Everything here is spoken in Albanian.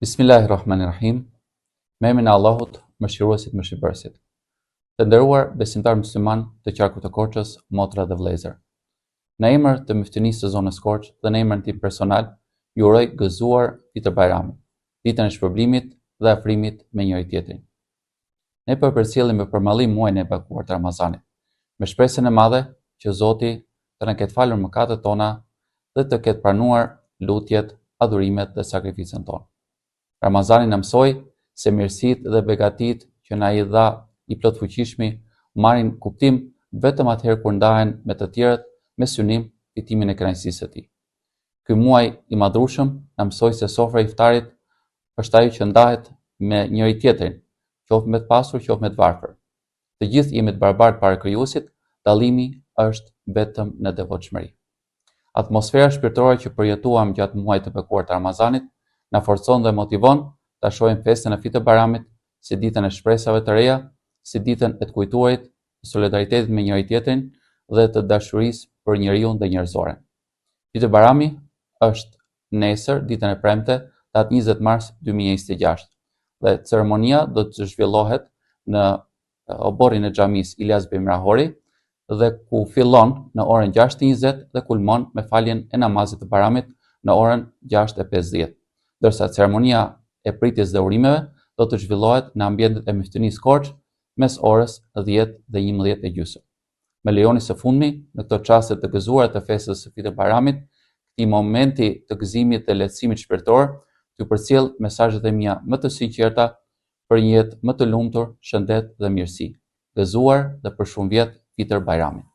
Bismillahirrahmanirrahim. Me emrin e Allahut, mëshiruesit, mëshirbërësit. Të nderuar besimtar musliman të qarkut të Korçës, motra dhe vëllezër. Në emër të Myftinisë së zonës Korçë dhe në emrin tim personal, ju uroj gëzuar Fitër Bajramit, ditën e shpërblimit dhe afrimit me njëri tjetrin. Ne po përcjellim për mallim muajin e bekuar të Ramazanit, me shpresën e madhe që Zoti të na ketë falur mëkatet tona dhe të ketë pranuar lutjet, adhurimet dhe sakrificën tonë. Ramazani na mësoi se mirësitë dhe begatit që na i dha i plot fuqishmi marrin kuptim vetëm atëherë kur ndahen me të tjerët me synim fitimin e kënaqësisë së tij. Ky muaj i madhrueshëm na mësoi se sofra e iftarit është ajo që ndahet me njëri tjetrin, qoftë me të pasur, qoftë me të varfër. Të gjithë jemi të barabartë para Krijuesit, dallimi është vetëm në devotshmëri. Atmosfera shpirtërore që përjetuam gjatë muajit të bekuar të Ramazanit na forcon dhe motivon ta shohim festën e Fitër Bajramit si ditën e shpresave të reja, si ditën e të kujtuarit të solidaritetit me njëri tjetrin dhe të dashurisë për njeriu dhe njerëzoren. Fitër Bajrami është nesër, ditën e premte, datë 20 mars 2026 dhe ceremonia do të zhvillohet në oborrin e xhamisë Ilyas Bimrahori dhe ku fillon në orën 6:20 dhe kulmon me faljen e namazit të Bajramit në orën 6:50. Dërsa ceremonia e pritjes dhe urimeve do të zhvillohet në ambientet e Myftinisë Korçë mes orës 10 dhe 11:30. Me lejoni së fundmi, në këto çaste të gëzuara të festës së Fitër Bajramit, këtij momenti të gëzimit dhe lehtësimit shpirtëror, t'ju përcjell mesazhet e mia më të sinqerta për një jetë më të lumtur, shëndet dhe mirësi. Gëzuar dhe për shumë vjet Fitër Bajramit.